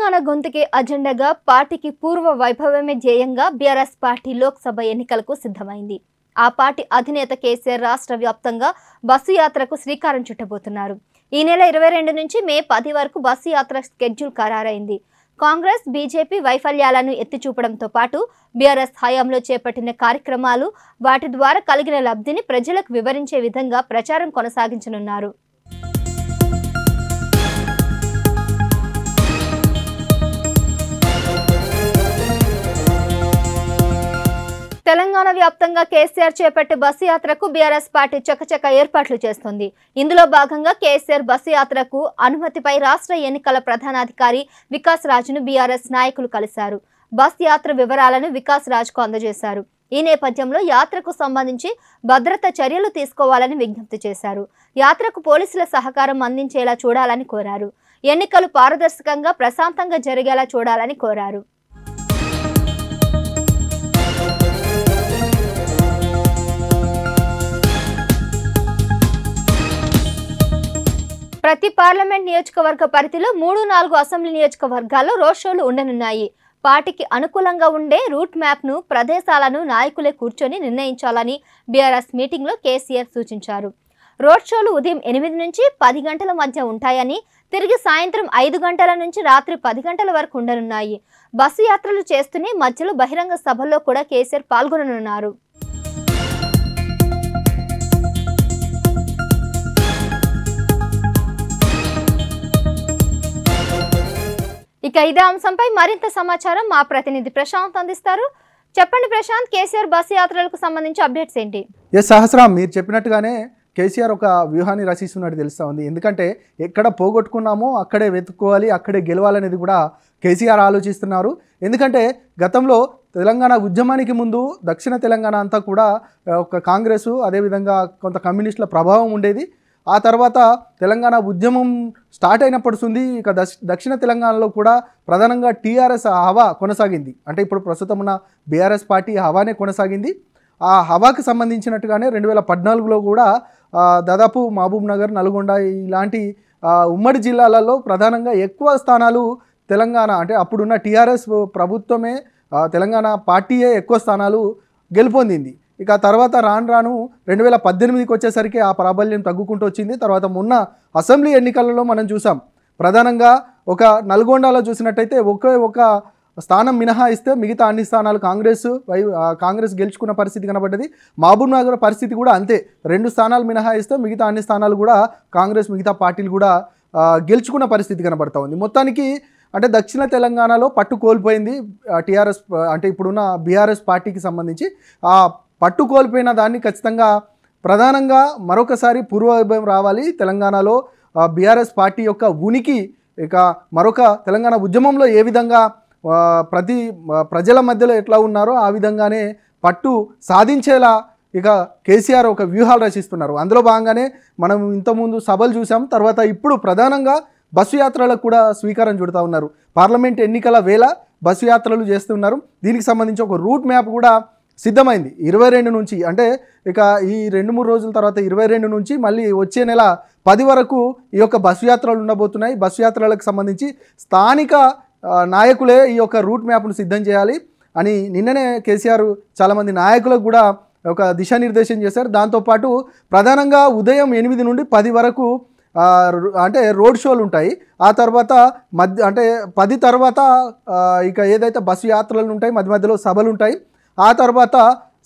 తెలంగాణ గొంతుకే అజెండాగా పార్టీకి పూర్వ వైభవమే ధ్యేయంగా బీఆర్ఎస్ పార్టీ లోక్సభ ఎన్నికలకు సిద్ధమైంది. ఆ పార్టీ అధినేత కేసీఆర్ రాష్ట్ర వ్యాప్తంగా బస్సు యాత్రకు శ్రీకారం చుట్టబోతున్నారు. ఈ నెల 22 నుంచి మే 10 వరకు బస్సు యాత్ర షెడ్యూల్ ఖరారైంది. కాంగ్రెస్, బీజేపీ వైఫల్యాలను ఎత్తిచూపడంతో పాటు బీఆర్ఎస్ హయాంలో చేపట్టిన కార్యక్రమాలు, వాటి ద్వారా కలిగిన లబ్ధిని ప్రజలకు వివరించే విధంగా ప్రచారం కొనసాగించనున్నారు. తెలంగాణ వ్యాప్తంగా కేసీఆర్ చేపట్టే బస్సు యాత్రకు బీఆర్ఎస్ పార్టీ చకచక ఏర్పాట్లు చేస్తుంది. ఇందులో భాగంగా కేసీఆర్ బస్సు యాత్రకు అనుమతిపై రాష్ట్ర ఎన్నికల ప్రధానాధికారి వికాస్ రాజ్ను బీఆర్ఎస్ నాయకులు కలిశారు. బస్ యాత్ర వివరాలను వికాస్ రాజ్కు అందజేశారు. ఈ నేపథ్యంలో యాత్రకు సంబంధించి భద్రతా చర్యలు తీసుకోవాలని విజ్ఞప్తి చేశారు. యాత్రకు పోలీసుల సహకారం అందించేలా చూడాలని కోరారు. ఎన్నికలు పారదర్శకంగా, ప్రశాంతంగా జరిగేలా చూడాలని కోరారు. ప్రతి పార్లమెంట్ నియోజకవర్గ పరిధిలో 3-4 అసెంబ్లీ నియోజకవర్గాల్లో రోడ్ షోలు ఉండనున్నాయి. పార్టీకి అనుకూలంగా ఉండే రూట్ మ్యాప్ను, ప్రదేశాలను నాయకులే కూర్చొని నిర్ణయించాలని బీఆర్ఎస్ మీటింగ్లో కేసీఆర్ సూచించారు. రోడ్ షోలు ఉదయం 8 నుంచి 10 గంటల మధ్య ఉంటాయని, తిరిగి సాయంత్రం 5 గంటల నుంచి రాత్రి 10 గంటల వరకు ఉండనున్నాయి. బస్సు యాత్రలు చేస్తూనే మధ్యలో బహిరంగ సభల్లో కూడా కేసీఆర్ పాల్గొననున్నారు. ఇక ఇదే అంశంపై మరింత సమాచారం మా ప్రతినిధి ప్రశాంత్ అందిస్తారు. చెప్పండి ప్రశాంత్, కేసీఆర్ బస్సు యాత్రలకు సంబంధించి అప్డేట్స్ ఏంటి? సహస్రం, మీరు చెప్పినట్టుగానే కేసీఆర్ ఒక వ్యూహాన్ని రచిస్తున్నట్టు తెలుస్తూ ఉంది. ఎందుకంటే ఎక్కడ పోగొట్టుకున్నామో అక్కడే వెతుక్కోవాలి, అక్కడే గెలవాలనేది కూడా కేసీఆర్ ఆలోచిస్తున్నారు. ఎందుకంటే గతంలో తెలంగాణ ఉద్యమానికి ముందు దక్షిణ తెలంగాణ అంతా కూడా ఒక కాంగ్రెసు, అదేవిధంగా కొంత కమ్యూనిస్టుల ప్రభావం ఉండేది. ఆ తర్వాత తెలంగాణ ఉద్యమం స్టార్ట్ అయినప్పటి నుండి ఇక దక్షిణ తెలంగాణలో కూడా ప్రధానంగా టీఆర్ఎస్ హవా కొనసాగింది. అంటే ఇప్పుడు ప్రస్తుతం ఉన్న బీఆర్ఎస్ పార్టీ హవానే కొనసాగింది. ఆ హవాకి సంబంధించినట్టుగానే 2014లో కూడా దాదాపు మహబూబ్ నగర్, నల్గొండ ఇలాంటి ఉమ్మడి జిల్లాలలో ప్రధానంగా ఎక్కువ స్థానాలు తెలంగాణ, అంటే అప్పుడున్న టీఆర్ఎస్ ప్రభుత్వమే, తెలంగాణ పార్టీయే ఎక్కువ స్థానాలు గెలుపొందింది. ఇక తర్వాత రాను 2018కి వచ్చేసరికి ఆ ప్రాబల్యం తగ్గుకుంటూ వచ్చింది. తర్వాత మొన్న అసెంబ్లీ ఎన్నికలలో మనం చూసాం, ప్రధానంగా ఒక నల్గొండలో చూసినట్టయితే ఒక స్థానం మినహాయిస్తే మిగతా అన్ని స్థానాలు కాంగ్రెస్ గెలుచుకున్న పరిస్థితి కనబడ్డది. మహబూబ్ నగర్ పరిస్థితి కూడా అంతే, 2 స్థానాలు మినహాయిస్తే మిగతా అన్ని స్థానాలు కూడా కాంగ్రెస్, మిగతా పార్టీలు కూడా గెలుచుకున్న పరిస్థితి కనబడతా ఉంది. మొత్తానికి అంటే దక్షిణ తెలంగాణలో పట్టు కోల్పోయింది టీఆర్ఎస్, అంటే ఇప్పుడున్న బీఆర్ఎస్ పార్టీకి సంబంధించి. ఆ పట్టు కోల్పోయిన దాన్ని ఖచ్చితంగా ప్రధానంగా మరొకసారి పూర్వవైభవం రావాలి. తెలంగాణలో బీఆర్ఎస్ పార్టీ యొక్క ఉనికి, ఇక మరొక తెలంగాణ ఉద్యమంలో ఏ విధంగా ప్రజల మధ్యలో ఎట్లా ఉన్నారో ఆ విధంగానే పట్టు సాధించేలా ఇక కేసీఆర్ ఒక వ్యూహాలు రచిస్తున్నారు. అందులో భాగంగానే మనం ఇంతకుముందు సభలు చూసాం. తర్వాత ఇప్పుడు ప్రధానంగా బస్సు యాత్రలకు కూడా స్వీకారం చుడుతూ ఉన్నారు. పార్లమెంట్ ఎన్నికల వేళ బస్సు యాత్రలు చేస్తున్నారు. దీనికి సంబంధించి ఒక రూట్ మ్యాప్ కూడా సిద్ధమైంది. 22 నుంచి, అంటే ఇక ఈ 2-3 రోజుల తర్వాత 22 నుంచి మళ్ళీ వచ్చే నెల 10 వరకు ఈ యొక్క బస్సు యాత్రలు ఉండబోతున్నాయి. బస్సు యాత్రలకు సంబంధించి స్థానిక నాయకులే ఈ యొక్క రూట్ మ్యాప్ను సిద్ధం చేయాలి అని నిన్ననే కేసీఆర్ చాలామంది నాయకులకు కూడా ఒక దిశానిర్దేశం చేశారు. దాంతోపాటు ప్రధానంగా ఉదయం 8 నుండి 10 వరకు అంటే రోడ్ షోలు ఉంటాయి. ఆ తర్వాత అంటే 10 తర్వాత ఇక ఏదైతే బస్సు యాత్రలు ఉంటాయి, మధ్యలో సభలు ఉంటాయి. ఆ తర్వాత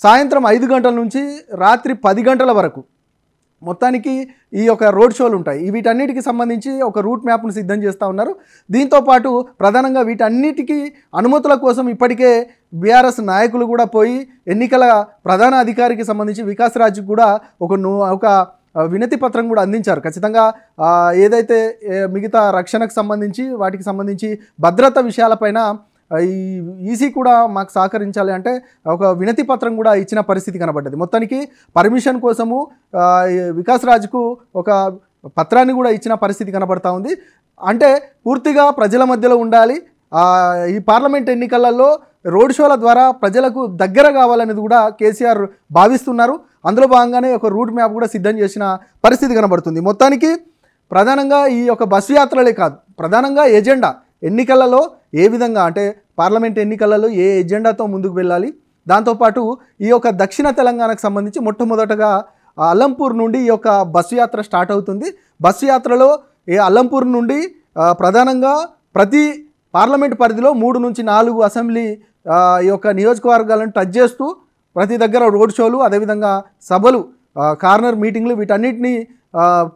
సాయంత్రం 5 గంటల నుంచి రాత్రి 10 గంటల వరకు మొత్తానికి ఈ యొక్క రోడ్ షోలు ఉంటాయి. వీటన్నిటికి సంబంధించి ఒక రూట్ మ్యాప్ను సిద్ధం చేస్తూ ఉన్నారు. దీంతోపాటు ప్రధానంగా వీటన్నిటికీ అనుమతుల కోసం ఇప్పటికే బీఆర్ఎస్ నాయకులు కూడా పోయి ఎన్నికల ప్రధాన అధికారికి సంబంధించి వికాస్ రాజ్కి కూడా ఒక వినతి పత్రం కూడా అందించారు. ఖచ్చితంగా ఏదైతే మిగతా రక్షణకు సంబంధించి, వాటికి సంబంధించి భద్రత విషయాలపైన ఈ ఈసీ కూడా మాకు సహకరించాలి అంటే ఒక వినతి పత్రం కూడా ఇచ్చిన పరిస్థితి కనబడ్డది. మొత్తానికి పర్మిషన్ కోసము వికాస్ రాజ్కు ఒక పత్రాన్ని కూడా ఇచ్చిన పరిస్థితి కనబడతా ఉంది. అంటే పూర్తిగా ప్రజల మధ్యలో ఉండాలి. ఈ పార్లమెంట్ ఎన్నికలలో రోడ్ షోల ద్వారా ప్రజలకు దగ్గర కావాలనేది కూడా కేసీఆర్ భావిస్తున్నారు. అందులో భాగంగానే ఒక రూట్ మ్యాప్ కూడా సిద్ధం చేసిన పరిస్థితి కనబడుతుంది. మొత్తానికి ప్రధానంగా ఈ యొక్క బస్సు యాత్రలే కాదు, ప్రధానంగా ఎజెండా ఎన్నికలలో ఏ విధంగా అంటే పార్లమెంట్ ఎన్నికలలో ఏ ఎజెండాతో ముందుకు వెళ్ళాలి, దాంతోపాటు ఈ యొక్క దక్షిణ తెలంగాణకు సంబంధించి మొట్టమొదటగా అల్లంపూర్ నుండి ఈ యొక్క బస్సు యాత్ర స్టార్ట్ అవుతుంది. బస్సు యాత్రలో అల్లంపూర్ నుండి ప్రధానంగా ప్రతి పార్లమెంట్ పరిధిలో 3 నుంచి 4 అసెంబ్లీ ఈ యొక్క నియోజకవర్గాలను టచ్ చేస్తూ ప్రతి దగ్గర రోడ్ షోలు, అదేవిధంగా సభలు, కార్నర్ మీటింగ్లు వీటన్నిటిని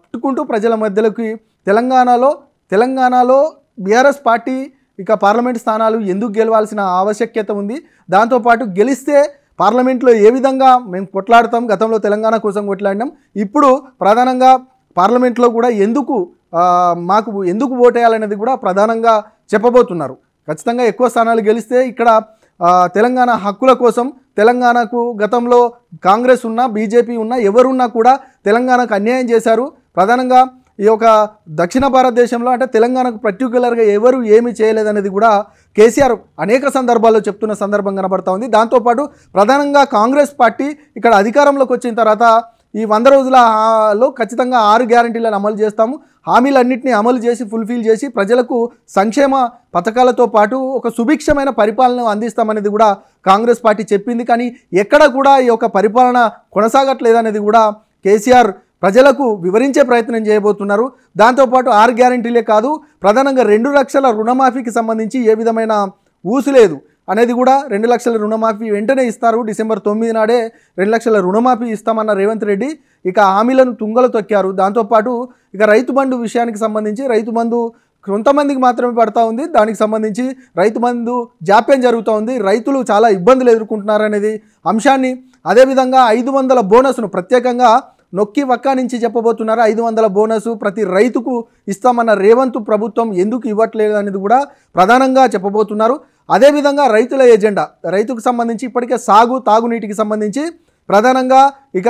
పెట్టుకుంటూ ప్రజల మధ్యలోకి తెలంగాణలో బీఆర్ఎస్ పార్టీ ఇక పార్లమెంట్ స్థానాలు ఎందుకు గెలవాల్సిన ఆవశ్యకత ఉంది, దాంతోపాటు గెలిస్తే పార్లమెంట్లో ఏ విధంగా మేము కొట్లాడతాం, గతంలో తెలంగాణ కోసం కొట్లాడినాం, ఇప్పుడు ప్రధానంగా పార్లమెంట్లో కూడా మాకు ఎందుకు ఓటేయాలనేది కూడా ప్రధానంగా చెప్పబోతున్నారు. ఖచ్చితంగా ఎక్కువ స్థానాలు గెలిస్తే ఇక్కడ తెలంగాణ హక్కుల కోసం, తెలంగాణకు గతంలో కాంగ్రెస్ ఉన్నా బీజేపీ ఉన్నా ఎవరున్నా కూడా తెలంగాణకు అన్యాయం చేశారు. ప్రధానంగా ఈ యొక్క దక్షిణ భారతదేశంలో అంటే తెలంగాణకు పర్టిక్యులర్గా ఎవరు ఏమీ చేయలేదనేది కూడా కేసీఆర్ అనేక సందర్భాల్లో చెప్తున్న సందర్భం కనబడతా ఉంది. దాంతోపాటు ప్రధానంగా కాంగ్రెస్ పార్టీ ఇక్కడ అధికారంలోకి వచ్చిన తర్వాత ఈ 100 రోజులలో ఖచ్చితంగా 6 గ్యారంటీలను అమలు చేస్తాము, హామీలన్నింటినీ అమలు చేసి ఫుల్ఫిల్ చేసి ప్రజలకు సంక్షేమ పథకాలతో పాటు ఒక సుభిక్షమైన పరిపాలన అందిస్తామనేది కూడా కాంగ్రెస్ పార్టీ చెప్పింది. కానీ ఎక్కడ కూడా ఈ యొక్క పరిపాలన కొనసాగట్లేదనేది కూడా కేసీఆర్ ప్రజలకు వివరించే ప్రయత్నం చేయబోతున్నారు. దాంతోపాటు 6 గ్యారంటీలే కాదు, ప్రధానంగా 2 లక్షల రుణమాఫీకి సంబంధించి ఏ విధమైన ఊసు లేదు అనేది కూడా 2 లక్షల రుణమాఫీ వెంటనే ఇస్తారు. డిసెంబర్ 9 నాడే 2 లక్షల రుణమాఫీ ఇస్తామన్న రేవంత్ రెడ్డి ఇక హామీలను తుంగలు తొక్కారు. దాంతోపాటు ఇక రైతు బంధు విషయానికి సంబంధించి రైతు బంధు కొంతమందికి మాత్రమే పడతా ఉంది, దానికి సంబంధించి రైతు బంధు జాప్యం జరుగుతూ ఉంది, రైతులు చాలా ఇబ్బందులు ఎదుర్కొంటున్నారు అనేది అంశాన్ని, అదేవిధంగా 500 బోనస్ను ప్రత్యేకంగా నొక్కి వక్కా నుంచి చెప్పబోతున్నారు. 500 బోనస్ ప్రతి రైతుకు ఇస్తామన్న రేవంత్ ప్రభుత్వం ఎందుకు ఇవ్వట్లేదు అనేది కూడా ప్రధానంగా చెప్పబోతున్నారు. అదేవిధంగా రైతుల ఎజెండా, రైతుకు సంబంధించి ఇప్పటికే తాగునీటికి సంబంధించి ప్రధానంగా ఇక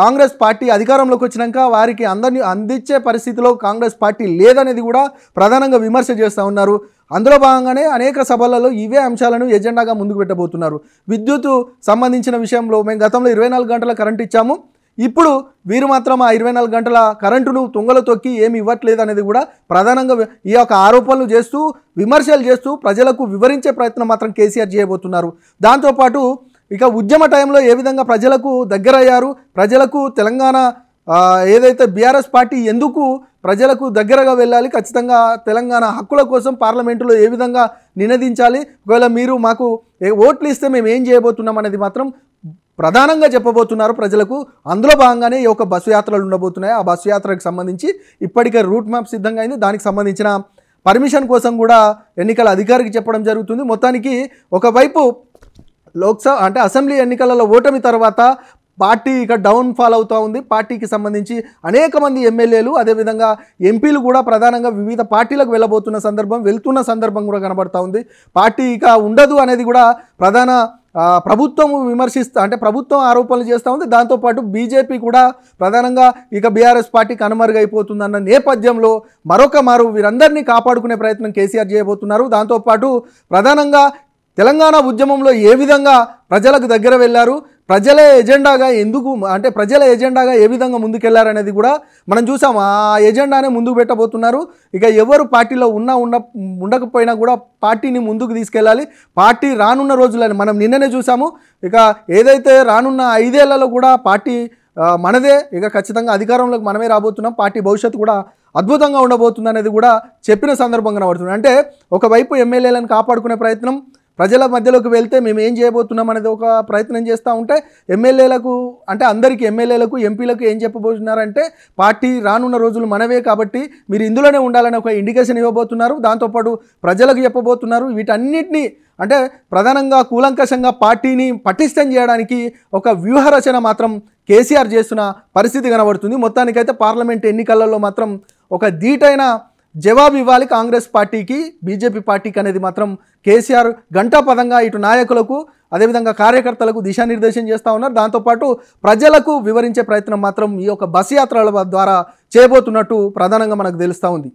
కాంగ్రెస్ పార్టీ అధికారంలోకి వచ్చినాక వారికి అందరినీ అందించే పరిస్థితిలో కాంగ్రెస్ పార్టీ లేదనేది కూడా ప్రధానంగా విమర్శ చేస్తూ ఉన్నారు. అందులో భాగంగానే అనేక సభలలో ఇవే అంశాలను ఎజెండాగా ముందుకు పెట్టబోతున్నారు. విద్యుత్ సంబంధించిన విషయంలో మేము గతంలో 24 గంటల కరెంట్ ఇచ్చాము, ఇప్పుడు వీరు మాత్రం ఆ 24 గంటల కరెంటును తుంగలు తొక్కి ఏమి ఇవ్వట్లేదు అనేది కూడా ప్రధానంగా ఈ యొక్క ఆరోపణలు చేస్తూ విమర్శలు చేస్తూ ప్రజలకు వివరించే ప్రయత్నం మాత్రం కేసీఆర్ చేయబోతున్నారు. దాంతోపాటు ఇక ఉద్యమ టైంలో ఏ విధంగా ప్రజలకు దగ్గరయ్యారు, ప్రజలకు తెలంగాణ ఏదైతే బీఆర్ఎస్ పార్టీ ఎందుకు ప్రజలకు దగ్గరగా వెళ్ళాలి, ఖచ్చితంగా తెలంగాణ హక్కుల కోసం పార్లమెంటులో ఏ విధంగా నినదించాలి, ఒకవేళ మీరు మాకు ఓట్లు ఇస్తే మేము ఏం చేయబోతున్నాం అనేది మాత్రం ప్రధానంగా చెప్పబోతున్నారు ప్రజలకు. అందులో భాగంగానే ఈ యొక్క బస్సు యాత్రలు ఉండబోతున్నాయి. ఆ బస్సు యాత్రకు సంబంధించి ఇప్పటికే రూట్ మ్యాప్ సిద్ధంగా అయింది, దానికి సంబంధించిన పర్మిషన్ కోసం కూడా ఎన్నికల అధికారికి చెప్పడం జరుగుతుంది. మొత్తానికి ఒకవైపు లోక్సభ అంటే అసెంబ్లీ ఎన్నికలలో ఓటమి తర్వాత పార్టీ ఇక డౌన్ ఫాల్ అవుతూ ఉంది. పార్టీకి సంబంధించి అనేక మంది ఎమ్మెల్యేలు అదేవిధంగా ఎంపీలు కూడా ప్రధానంగా వివిధ పార్టీలకు వెళ్తున్న సందర్భం కూడా కనబడతా ఉంది. పార్టీ ఇక ఉండదు అనేది కూడా ప్రధాన ప్రభుత్వం ప్రభుత్వం ఆరోపణలు చేస్తూ ఉంది. దాంతోపాటు బీజేపీ కూడా ప్రధానంగా ఇక బీఆర్ఎస్ పార్టీ కనుమరుగైపోతుందన్న నేపథ్యంలో మరొకమారు వీరందరినీ కాపాడుకునే ప్రయత్నం కేసీఆర్ చేయబోతున్నారు. దాంతోపాటు ప్రధానంగా తెలంగాణ ఉద్యమంలో ఏ విధంగా ప్రజలకు దగ్గర వెళ్ళారు, ప్రజల ఎజెండాగా ఏ విధంగా ముందుకెళ్లారనేది కూడా మనం చూసాం. ఆ ఎజెండానే ముందుకు పెట్టబోతున్నారు. ఇక ఎవరు పార్టీలో ఉండకపోయినా కూడా పార్టీని ముందుకు తీసుకెళ్ళాలి. పార్టీ రానున్న రోజులని మనం నిన్ననే చూసాము. ఇక ఏదైతే రానున్న 5 ఏళ్లలో కూడా పార్టీ మనదే, ఇక ఖచ్చితంగా అధికారంలోకి మనమే రాబోతున్నాం, పార్టీ భవిష్యత్తు కూడా అద్భుతంగా ఉండబోతుంది అనేది కూడా చెప్పిన సందర్భం కనబడుతుంది. అంటే ఒకవైపు ఎమ్మెల్యేలను కాపాడుకునే ప్రయత్నం, ప్రజల మధ్యలోకి వెళ్తే మేము ఏం చేయబోతున్నాం అనేది ఒక ప్రయత్నం చేస్తూ ఉంటే ఎమ్మెల్యేలకు అందరికీ ఎమ్మెల్యేలకు ఎంపీలకు ఏం చెప్పబోతున్నారంటే పార్టీ రానున్న రోజులు మనవే కాబట్టి మీరు ఇందులోనే ఉండాలని ఒక ఇండికేషన్ ఇవ్వబోతున్నారు. దాంతోపాటు ప్రజలకు చెప్పబోతున్నారు. వీటన్నిటినీ ప్రధానంగా కూలంకషంగా పార్టీని పటిష్టం చేయడానికి ఒక వ్యూహరచన మాత్రం కేసీఆర్ చేస్తున్న పరిస్థితి కనబడుతుంది. మొత్తానికైతే పార్లమెంట్ ఎన్నికలలో మాత్రం ఒక ధీటైన జవాబు ఇవ్వాలి కాంగ్రెస్ పార్టీకి, బీజేపీ పార్టీకి అనేది మాత్రం కేసీఆర్ గంటాపదంగా ఇటు నాయకులకు అదేవిధంగా కార్యకర్తలకు దిశానిర్దేశం చేస్తూ ఉన్నారు. దాంతోపాటు ప్రజలకు వివరించే ప్రయత్నం మాత్రం ఈ యొక్క బస్ యాత్రల ద్వారా చేయబోతున్నట్టు ప్రధానంగా మనకు తెలుస్తూ ఉంది.